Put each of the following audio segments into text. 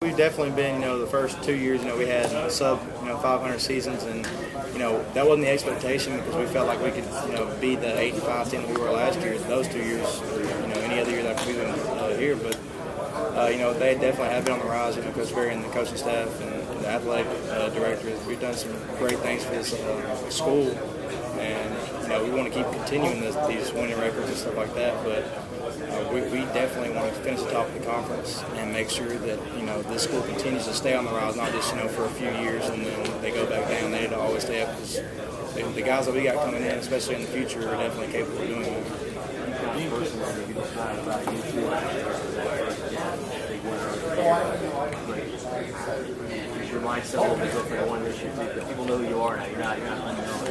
We've definitely been, the first 2 years, we had sub, 500 seasons, and, that wasn't the expectation because we felt like we could, be the 85 team that we were last year. Those 2 years, or, any other year that we've been here, but, they definitely have been on the rise. Coach Berry and the coaching staff and the athletic director, we've done some great things for this school, and, we want to keep continuing these winning records and stuff like that, but we definitely want to finish the top of the conference and make sure that, this school continues to stay on the rise, not just, for a few years and then they go back down. They need to always stay up because the guys that we got coming in, especially in the future, are definitely capable of doing that. Your mindset a little bit different one this year. People know who you are now. You're not unknown.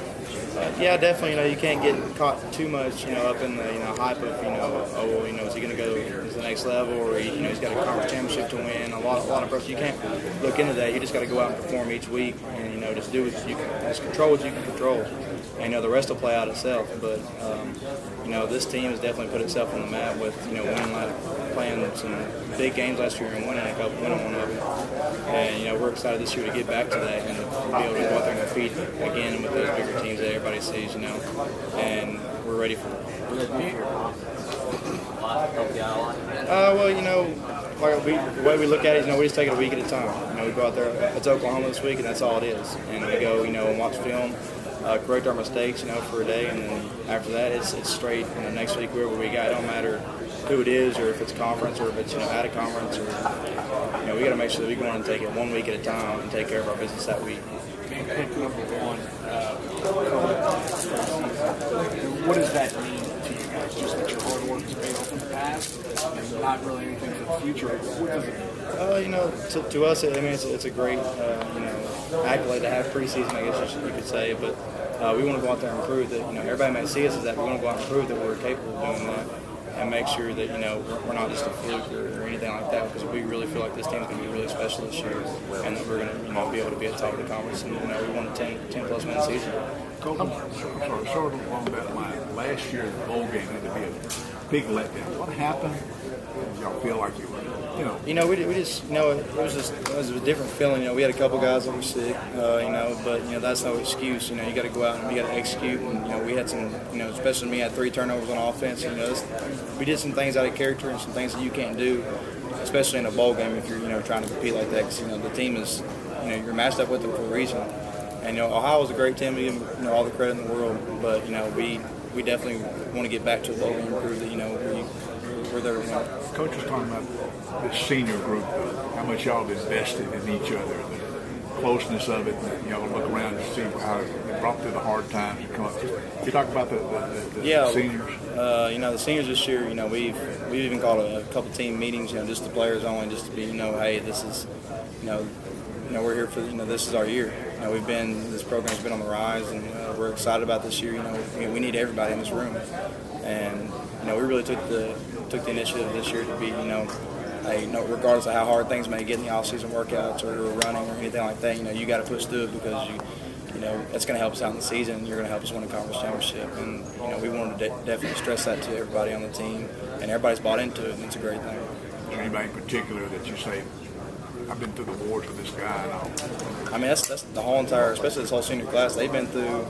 Yeah, definitely. You can't get caught too much, up in the hype of, is he going to go to the next level, or he's got a conference championship to win. A lot of pressure. You can't look into that. You just got to go out and perform each week, and just do what you can, just control what you can control. And the rest will play out itself. But this team has definitely put itself on the map with playing some big games last year and winning one of them. And we're excited this year to get back to that and to be able to go out there and compete again with those bigger teams that everybody sees. And we're ready for it. The way we look at it, we just take it a week at a time. We go out there. It's Oklahoma this week, and that's all it is. And we go, and watch film. Correct our mistakes, for a day, and then after that, it's straight. Next week, wherever we got, it don't matter who it is, or if it's conference, or if it's out of conference, or we got to make sure that we go on and take it 1 week at a time and take care of our business that week. What does that mean to you guys? Just that your hard work has paid off in the past, and not really anything for the future. What does it mean? To us, it's a great, accolade to have preseason, I guess you could say. But we want to go out there and prove that, everybody may see us as that. We want to go out and prove that we're capable of doing that, and make sure that we're not just a fluke or anything like that, because we really feel like this team's going to be really special this year, and that we're going to be able to be at the top of the conference, and we want a 10-plus win season. Kolton, sort of along that line, last year's bowl game had to be a big letdown. What happened? Y'all feel like you were, we just, it was a different feeling. We had a couple guys that were sick, but that's no excuse. You got to go out and you got to execute. And we had some, especially me, had 3 turnovers on offense. We did some things out of character and some things that you can't do, especially in a bowl game if you're, trying to compete like that. Because the team is, you're matched up with them for a reason. And Ohio's a great team. We give them, all the credit in the world. But we definitely want to get back to a bowl game and prove that we're there to win. Coach was talking about this senior group, how much y'all have invested in each other, the closeness of it. Y'all look around and see how they brought through the hard times. You talk about the seniors. The seniors this year. We've even called a couple team meetings. Just the players only, just to be, hey, this is, we're here for, this is our year. This program's been on the rise, and we're excited about this year. We need everybody in this room, and we really took the initiative this year to be, hey, regardless of how hard things may get in the off-season workouts or running or anything like that, you got to push through it because that's going to help us out in the season, and you're going to help us win a conference championship. And we wanted to definitely stress that to everybody on the team, and everybody's bought into it, and it's a great thing. Is there anybody in particular that you say, I've been through the wars with this guy and all? That's the whole entire, especially this whole senior class. They've been through,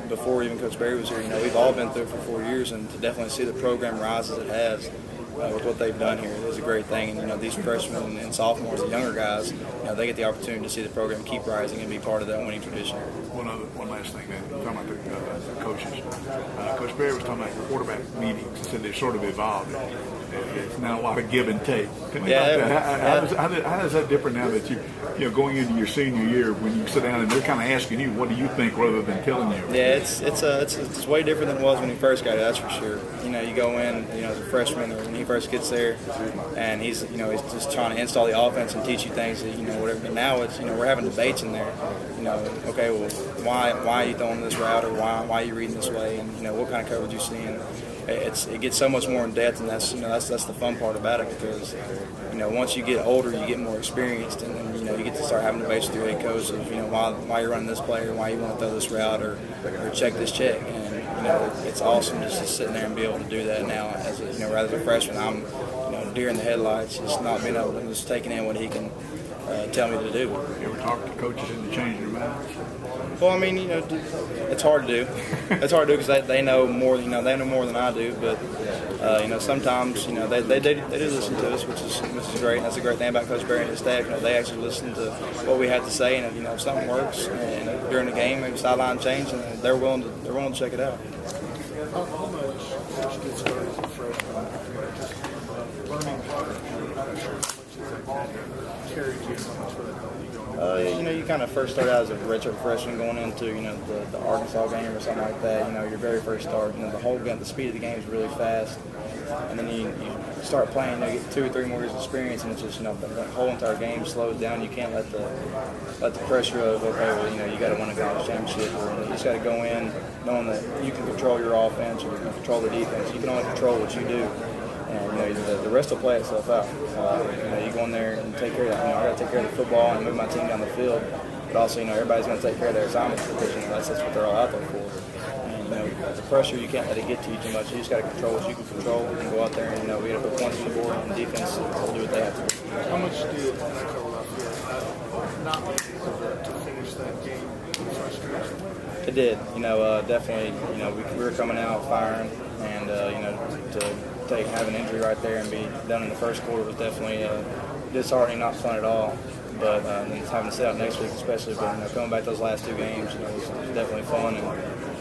before even Coach Berry was here. We've all been through it for 4 years, and to definitely see the program rise as it has with what they've done here is a great thing. And these freshmen and sophomores, the younger guys, they get the opportunity to see the program keep rising and be part of that winning tradition. One last thing, man. Talking about the coaches. Coach Berry was talking about quarterback meetings. He said they've sort of evolved. It's now a lot of give and take. How does that differ now that you're going into your senior year when you sit down and they're kind of asking you, what do you think, rather than telling you? Yeah, it's way different than it was when he first got here. That's for sure. You go in, as a freshman or when he first gets there, and he's just trying to install the offense and teach you things that whatever. But now it's we're having debates in there. Okay, well, why are you throwing this route, or why are you reading this way, and what kind of coverage you seeing. It gets so much more in depth, and that's the fun part about it, because once you get older, you get more experienced, and then you get to start having debates with your head coach of why you're running this play, or why you want to throw this route, or check this check, and it's awesome just to sit there and be able to do that now. As rather than a freshman, I'm deer in the headlights, just not being able to just taking in what he can tell me to do. You ever talk to coaches into changing their minds? Well, I mean, it's hard to do. It's hard to do because they know more. They know more than I do. But sometimes they do listen to us, which is great. That's a great thing about Coach Barry and his staff. They actually listen to what we have to say, and if something works and during the game, maybe sideline change, and they're willing to check it out. How much did you get started as a freshman? Just learning carried you so much for that help you going? You kind of first start out as a redshirt freshman going into the Arkansas game or something like that. Your very first start. The speed of the game is really fast, and then you start playing. You get 2 or 3 more years of experience, and it's just the whole entire game slows down. You can't let the pressure of you got to win a college championship, or you just got to go in knowing that you can control your offense or you can control the defense. You can only control what you do. And the rest will play itself out. You go in there and take care of that. I got to take care of the football and move my team down the field. But also, everybody's going to take care of their assignments because that's what they're all out there for. And the pressure, you can't let it get to you too much. You just got to control what you can control and go out there and we got to put points on the board, and defense will do what they have to do. How much did not to finish that game frustration? It did. Definitely. We were coming out firing, and to have an injury right there and be done in the first quarter was definitely disheartening, not fun at all. But having to sit out next week, especially, but coming back those last 2 games, was definitely fun, and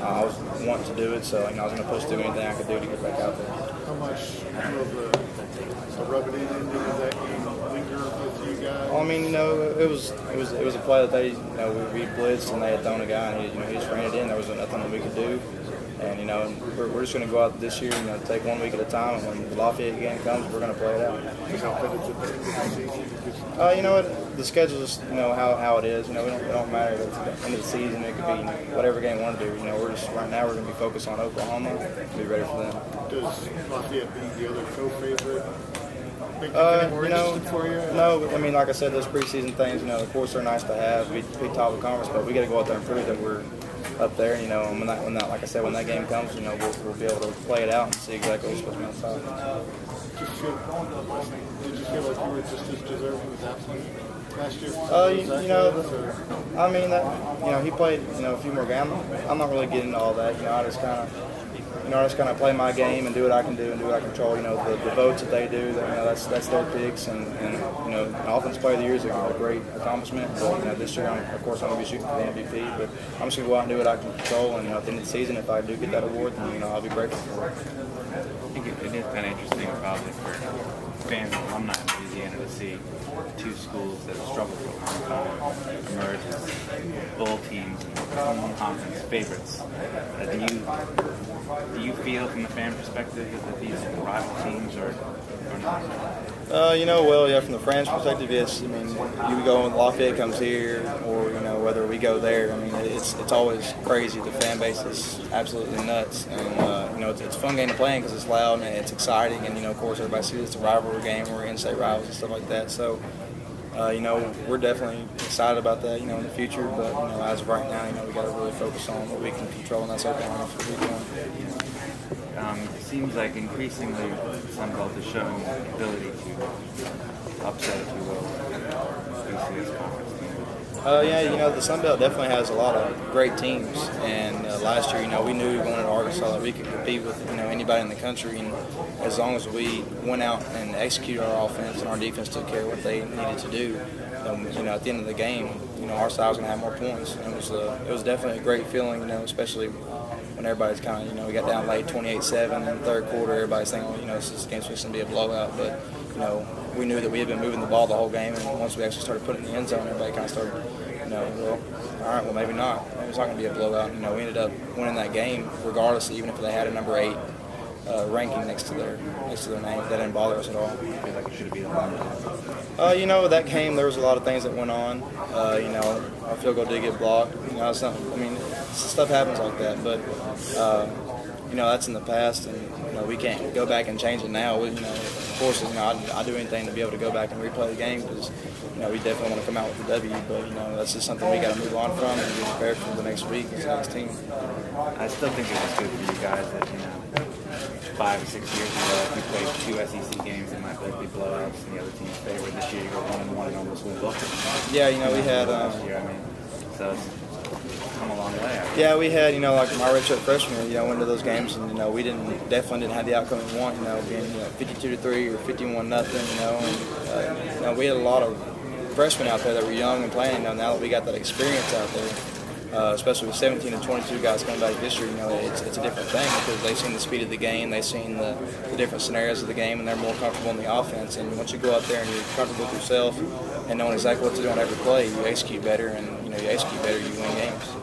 I was wanting to do it, so I was going to push through anything I could do to get back out there. How much of the rub it in ending of that game linger with you guys? Well, I mean, it was a play that they we blitzed and they had thrown a guy and he just ran it in. There was nothing that we could do. And we're just going to go out this year, take 1 week at a time, and when the Lafayette game comes, we're going to play it out. The schedule is how it is. It don't matter at the end of the season. It could be whatever game we want to do. Right now we're going to be focused on Oklahoma to be ready for them. Does Lafayette be the other co-favorite? For you? No. I mean, like I said, those preseason things. Of course, they're nice to have. We top of the conference, but we got to go out there and prove that we're up there, and when that game comes, we'll be able to play it out and see exactly what's supposed to be on the side. Did you feel like you were just as deserving as athlete last year? He played a few more games. I'm not really getting into all that. I just kind of play my game and do what I can do and do what I control. The votes that they do, that's their picks, and an offensive player of the year is a great accomplishment. But this year, of course, I'm going to be shooting for the MVP. But I'm just going to go out and do what I can control. And at the end of the season, if I do get that award, then I'll be grateful for it. I think it is kind of interesting, probably for fans and alumni of Louisiana, to see 2 schools that have struggled for a long time emerge as bowl teams and conference favorites. Do you feel, from the fan perspective, that these are rival teams or not? From the fans' perspective, yes. I mean, you go and Lafayette comes here, or whether we go there. I mean, it's always crazy. The fan base is absolutely nuts, and it's a fun game to play in because it's loud and it's exciting, and of course everybody sees it's a rivalry game. We're in-state rivals and stuff like that. So, we're definitely excited about that, in the future. But as of right now, we got to really focus on what we can control, and that's Oklahoma. That's what we're doing. It seems like increasingly Sunbelt is showing the ability to upset, if you will, BCS conference team. The Sun Belt definitely has a lot of great teams, and last year, we knew going into Arkansas that we could compete with, anybody in the country, and as long as we went out and executed our offense and our defense took care of what they needed to do, at the end of the game, our side was going to have more points. And it was definitely a great feeling, especially when everybody's kind of, we got down late 28-7 in the third quarter. Everybody's saying, this game's going to be a blowout, but we knew that we had been moving the ball the whole game, and once we actually started putting it in the end zone, everybody kind of started, all right, well, maybe not. It's not going to be a blowout. We ended up winning that game regardless, even if they had a number 8 ranking next to their name. That didn't bother us at all. I feel like it should have been a long time. That game, there was a lot of things that went on. Our field goal did get blocked. Stuff happens like that, but that's in the past, and we can't go back and change it now. course, you know, I'd do anything to be able to go back and replay the game because, you know, we definitely want to come out with a W. But, you know, that's just something we got to move on from and be prepared for the next week as the next team. I still think it was good for you guys that, you know, 5 or 6 years ago, if you played 2 SEC games, it might both be blowouts in the other team's favor. This year, you were 1-1 and almost went both. Yeah, you know, we had. Last year, I mean, so it's come a long way. Yeah, we had, you know, like my redshirt freshman year, you know, went to those games, and you know, we definitely didn't have the outcome we want. You know, being 52-3 or 51-0. You know, and you know, we had a lot of freshmen out there that were young and playing. You know, now that we got that experience out there. Especially with 17 and 22 guys coming back this year, you know, it's a different thing because they've seen the speed of the game, they've seen the different scenarios of the game, and they're more comfortable in the offense. And once you go out there and you're comfortable with yourself and knowing exactly what to do on every play, you execute better, and you know, you execute better, you win games.